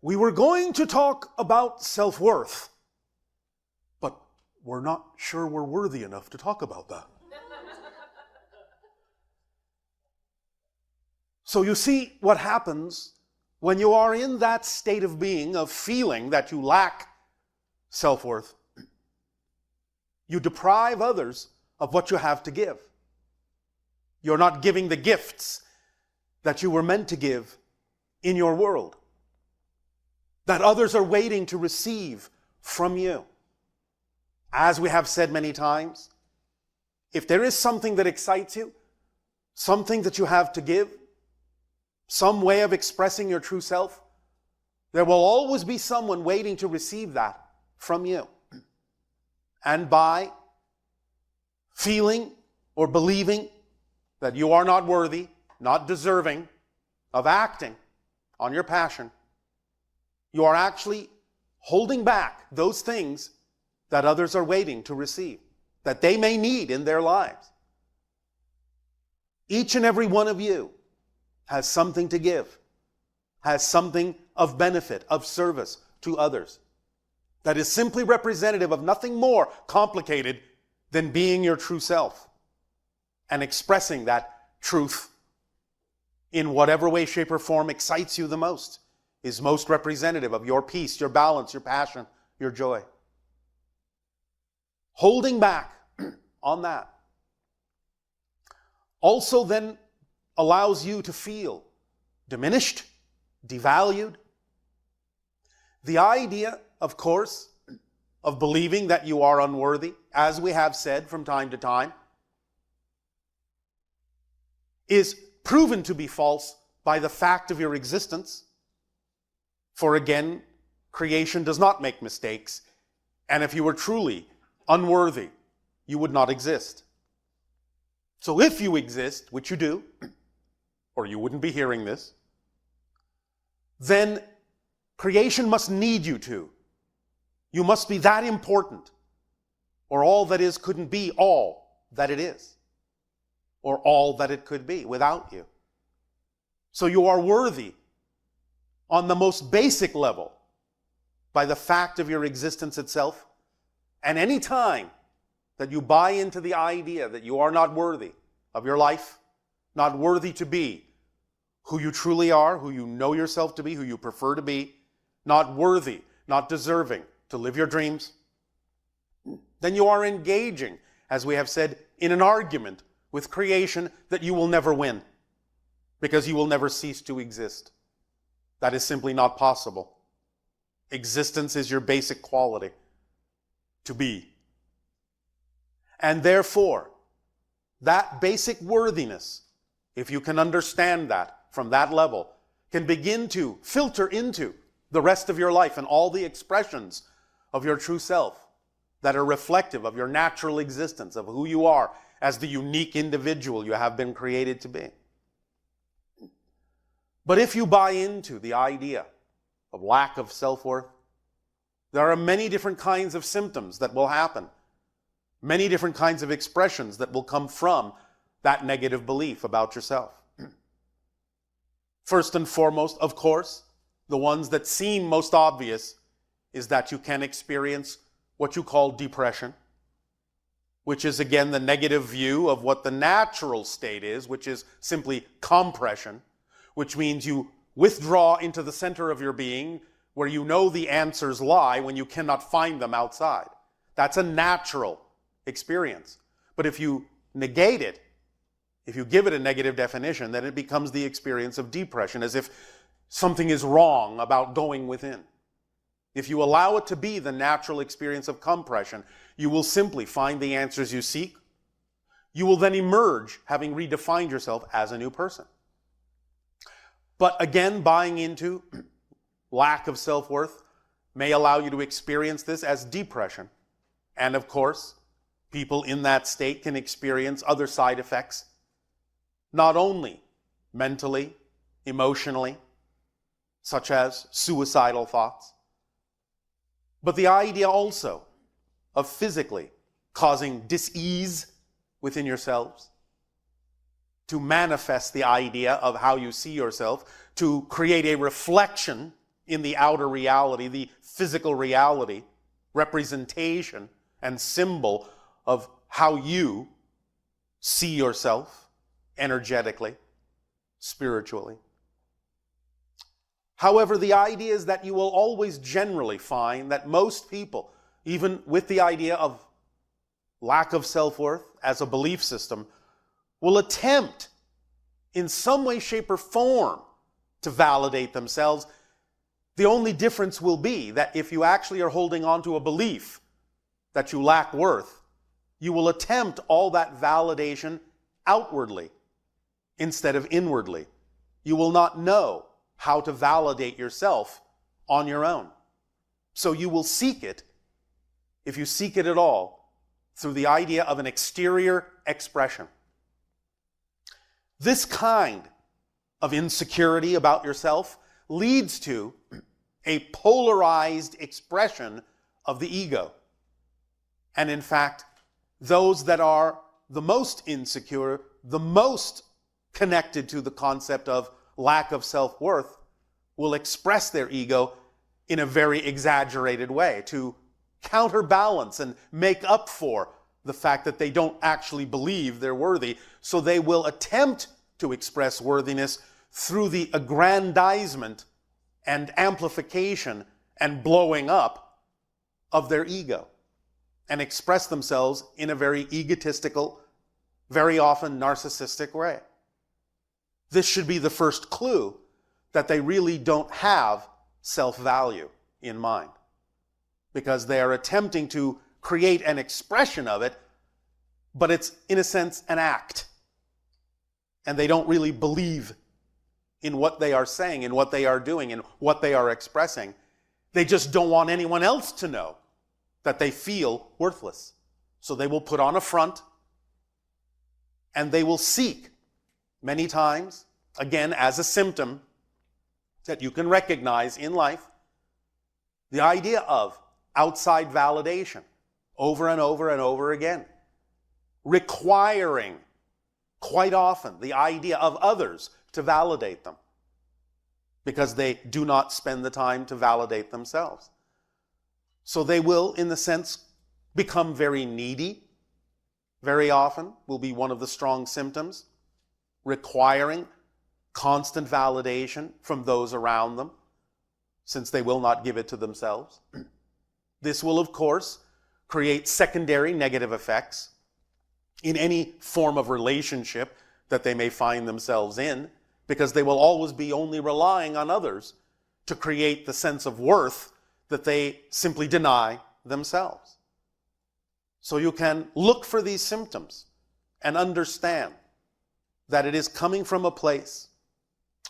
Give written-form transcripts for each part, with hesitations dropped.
We were going to talk about self-worth, but we're not sure we're worthy enough to talk about that. So you see what happens when you are in that state of being, of feeling that you lack self-worth. You deprive others of what you have to give. You're not giving the gifts that you were meant to give in your world, that others are waiting to receive from you. As we have said many times, if there is something that excites you, something that you have to give, some way of expressing your true self, there will always be someone waiting to receive that from you. And by feeling or believing that you are not worthy, not deserving of acting on your passion, you are actually holding back those things that others are waiting to receive, that they may need in their lives. Each and every one of you has something to give, has something of benefit, of service to others, that is simply representative of nothing more complicated than being your true self and expressing that truth in whatever way, shape, or form excites you the most, is most representative of your peace, your balance, your passion, your joy. Holding back on that also then allows you to feel diminished, devalued. The idea, of course, of believing that you are unworthy, as we have said from time to time, is proven to be false by the fact of your existence. For again, creation does not make mistakes, and if you were truly unworthy, you would not exist. So if you exist, which you do, or you wouldn't be hearing this, then creation must need you to. You must be that important, or all that is couldn't be all that it is, or all that it could be without you. So you are worthy on the most basic level by the fact of your existence itself. And any time that you buy into the idea that you are not worthy of your life, not worthy to be who you truly are, who you know yourself to be, who you prefer to be, not worthy, not deserving to live your dreams, then you are engaging, as we have said, in an argument with creation that you will never win, because you will never cease to exist. That is simply not possible. Existence is your basic quality, to be. And therefore, that basic worthiness, if you can understand that from that level, can begin to filter into the rest of your life and all the expressions of your true self that are reflective of your natural existence, of who you are as the unique individual you have been created to be. But if you buy into the idea of lack of self-worth, there are many different kinds of symptoms that will happen, many different kinds of expressions that will come from that negative belief about yourself. First and foremost, of course, the ones that seem most obvious is that you can experience what you call depression, which is again the negative view of what the natural state is, which is simply compression, which means you withdraw into the center of your being where you know the answers lie when you cannot find them outside. That's a natural experience. But if you negate it, if you give it a negative definition, then it becomes the experience of depression, as if something is wrong about going within. If you allow it to be the natural experience of compression, you will simply find the answers you seek. You will then emerge having redefined yourself as a new person. But again, buying into lack of self-worth may allow you to experience this as depression. And of course, people in that state can experience other side effects, not only mentally, emotionally, such as suicidal thoughts, but the idea also of physically causing dis-ease within yourselves, to manifest the idea of how you see yourself, to create a reflection in the outer reality, the physical reality, representation and symbol of how you see yourself energetically, spiritually. However, the idea is that you will always generally find that most people, even with the idea of lack of self-worth as a belief system, will attempt in some way, shape, or form to validate themselves. The only difference will be that if you actually are holding on to a belief that you lack worth, you will attempt all that validation outwardly instead of inwardly. You will not know how to validate yourself on your own. So you will seek it, if you seek it at all, through the idea of an exterior expression. This kind of insecurity about yourself leads to a polarized expression of the ego. And in fact, those that are the most insecure, the most connected to the concept of lack of self-worth, will express their ego in a very exaggerated way to counterbalance and make up for the fact that they don't actually believe they're worthy. So they will attempt to express worthiness through the aggrandizement and amplification and blowing up of their ego, and express themselves in a very egotistical, very often narcissistic way. This should be the first clue that they really don't have self-value in mind, because they are attempting to create an expression of it, but it's, in a sense, an act. And they don't really believe in what they are saying, in what they are doing, in what they are expressing. They just don't want anyone else to know that they feel worthless. So they will put on a front, and they will seek, many times, again, as a symptom that you can recognize in life, the idea of outside validation over and over and over again, requiring quite often the idea of others to validate them, because they do not spend the time to validate themselves. So they will, in the sense, become very needy. Very often will be one of the strong symptoms, requiring constant validation from those around them, since they will not give it to themselves. This will, of course, create secondary negative effects in any form of relationship that they may find themselves in, because they will always be only relying on others to create the sense of worth that they simply deny themselves. So you can look for these symptoms and understand that it is coming from a place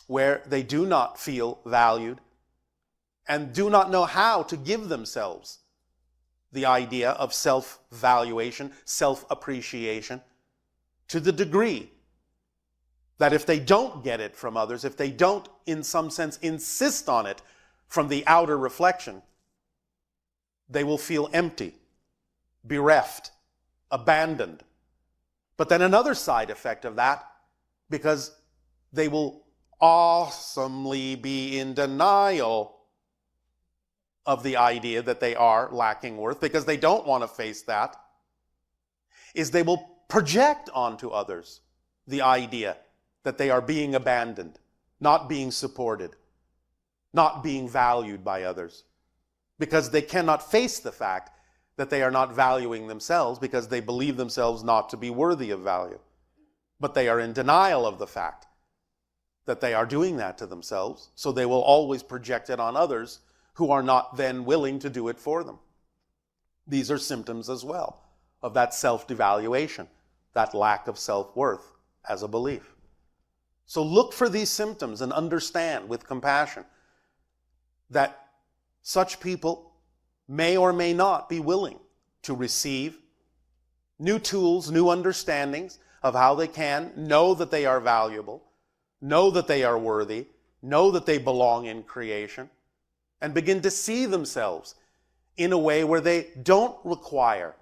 where they do not feel valued and do not know how to give themselves the idea of self-valuation, self-appreciation, to the degree that if they don't get it from others, if they don't, in some sense, insist on it from the outer reflection, they will feel empty, bereft, abandoned. But then another side effect of that, because they will awesomely be in denial of the idea that they are lacking worth, because they don't want to face that, is they will project onto others the idea that they are being abandoned, not being supported, not being valued by others, because they cannot face the fact that they are not valuing themselves, because they believe themselves not to be worthy of value. But they are in denial of the fact that they are doing that to themselves, so they will always project it on others who are not then willing to do it for them. These are symptoms as well of that self-devaluation, that lack of self-worth as a belief. So look for these symptoms and understand with compassion that such people may or may not be willing to receive new tools, new understandings of how they can know that they are valuable, know that they are worthy, know that they belong in creation, and begin to see themselves in a way where they don't require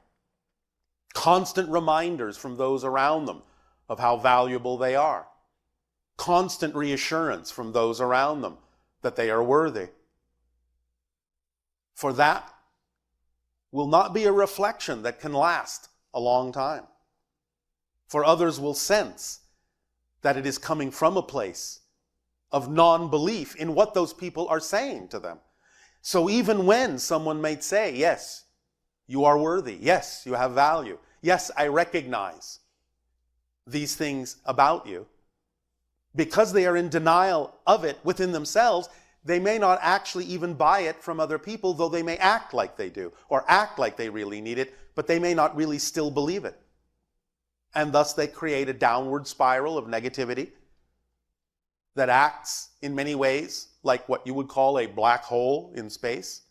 constant reminders from those around them of how valuable they are, constant reassurance from those around them that they are worthy, For that will not be a reflection that can last a long time. For others will sense that it is coming from a place of non-belief in what those people are saying to them. So even when someone might say, yes, you are worthy, yes, you have value, yes, I recognize these things about you, because they are in denial of it within themselves, they may not actually even buy it from other people, though they may act like they do, or act like they really need it, but they may not really still believe it. And thus they create a downward spiral of negativity that acts in many ways like what you would call a black hole in space,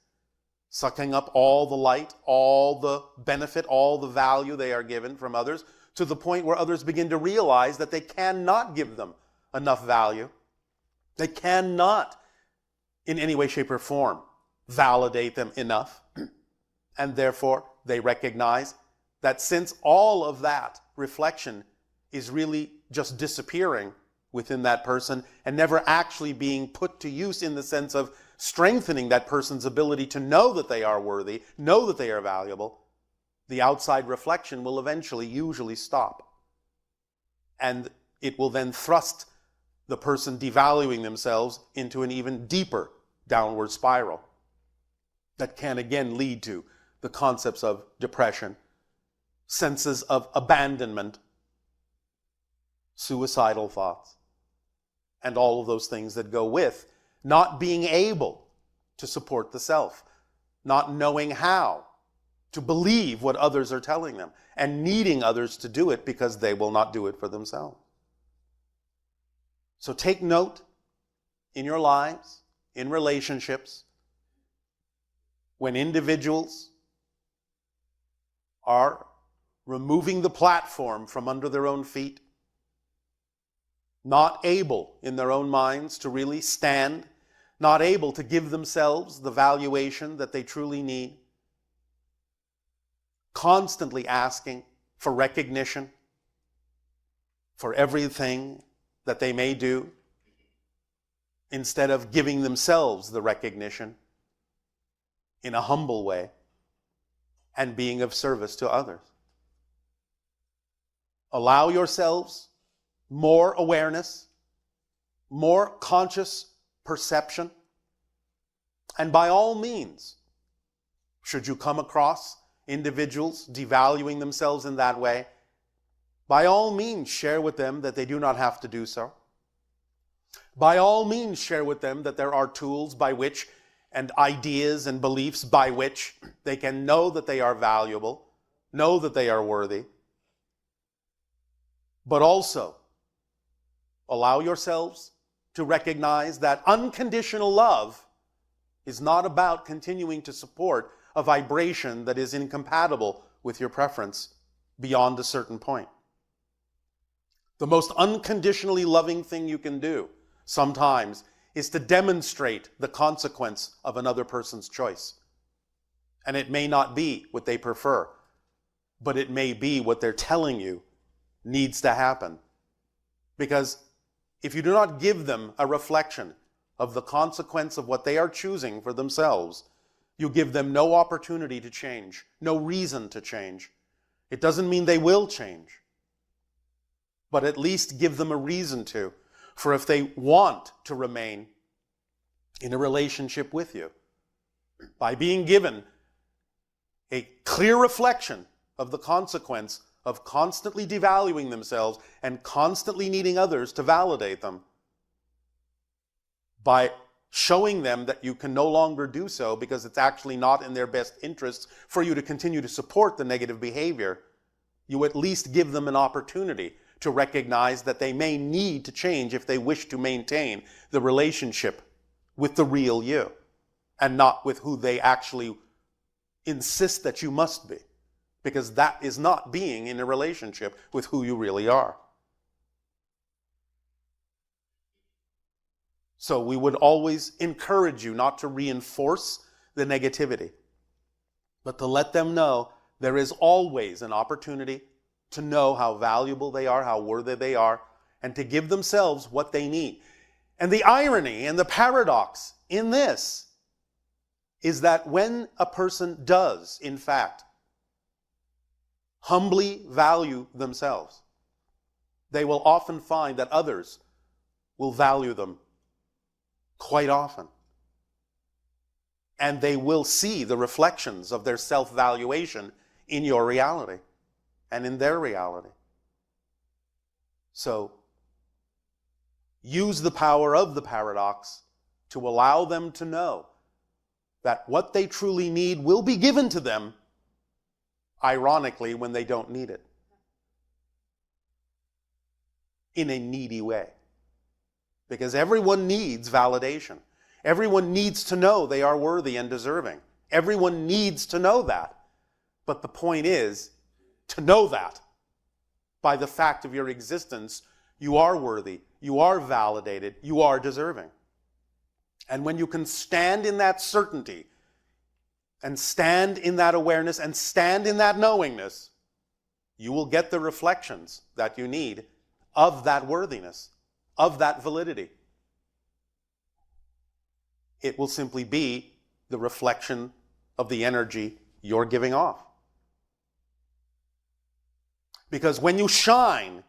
sucking up all the light, all the benefit, all the value they are given from others, to the point where others begin to realize that they cannot give them enough value. They cannot, in any way, shape, or form, validate them enough. And therefore, they recognize that since all of that reflection is really just disappearing within that person and never actually being put to use in the sense of strengthening that person's ability to know that they are worthy, know that they are valuable, the outside reflection will eventually usually stop. And it will then thrust the person devaluing themselves into an even deeper downward spiral that can again lead to the concepts of depression, senses of abandonment, suicidal thoughts, and all of those things that go with not being able to support the self, not knowing how to believe what others are telling them, and needing others to do it because they will not do it for themselves. So take note in your lives, in relationships, when individuals are removing the platform from under their own feet, not able in their own minds to really stand, not able to give themselves the valuation that they truly need, constantly asking for recognition for everything that they may do, instead of giving themselves the recognition in a humble way and being of service to others. Allow yourselves more awareness, more conscious perception, and by all means, should you come across individuals devaluing themselves in that way, by all means share with them that they do not have to do so. By all means share with them that there are tools by which, and ideas and beliefs by which they can know that they are valuable, know that they are worthy, but also allow yourselves to recognize that unconditional love is not about continuing to support a vibration that is incompatible with your preference beyond a certain point. The most unconditionally loving thing you can do sometimes is to demonstrate the consequence of another person's choice. And it may not be what they prefer, but it may be what they're telling you needs to happen. Because if you do not give them a reflection of the consequence of what they are choosing for themselves, you give them no opportunity to change, no reason to change. It doesn't mean they will change, but at least give them a reason to. For if they want to remain in a relationship with you, by being given a clear reflection of the consequence of constantly devaluing themselves and constantly needing others to validate them, by showing them that you can no longer do so because it's actually not in their best interests for you to continue to support the negative behavior, you at least give them an opportunity to recognize that they may need to change if they wish to maintain the relationship with the real you and not with who they actually insist that you must be, because that is not being in a relationship with who you really are. So we would always encourage you not to reinforce the negativity, but to let them know there is always an opportunity to know how valuable they are, how worthy they are, and to give themselves what they need. And the irony and the paradox in this is that when a person does, in fact, humbly value themselves, they will often find that others will value them quite often. And they will see the reflections of their self-valuation in your reality and in their reality. So, use the power of the paradox to allow them to know that what they truly need will be given to them, ironically, when they don't need it. In a needy way. Because everyone needs validation. Everyone needs to know they are worthy and deserving. Everyone needs to know that. But the point is to know that by the fact of your existence, you are worthy, you are validated, you are deserving. And when you can stand in that certainty and stand in that awareness and stand in that knowingness, you will get the reflections that you need of that worthiness, of that validity. It will simply be the reflection of the energy you're giving off. Because when you shine,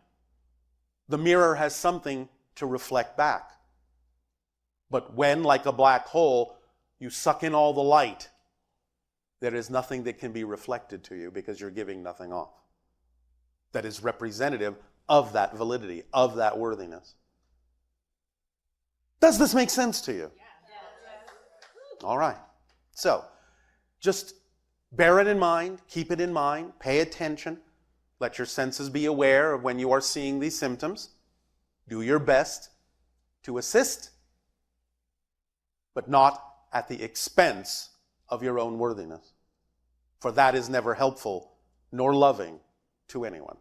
the mirror has something to reflect back. But when, like a black hole, you suck in all the light, there is nothing that can be reflected to you because you're giving nothing off that is representative of that validity, of that worthiness. Does this make sense to you? All right. So, just bear it in mind, keep it in mind, pay attention. Let your senses be aware of when you are seeing these symptoms. Do your best to assist, but not at the expense of your own worthiness. For that is never helpful nor loving to anyone.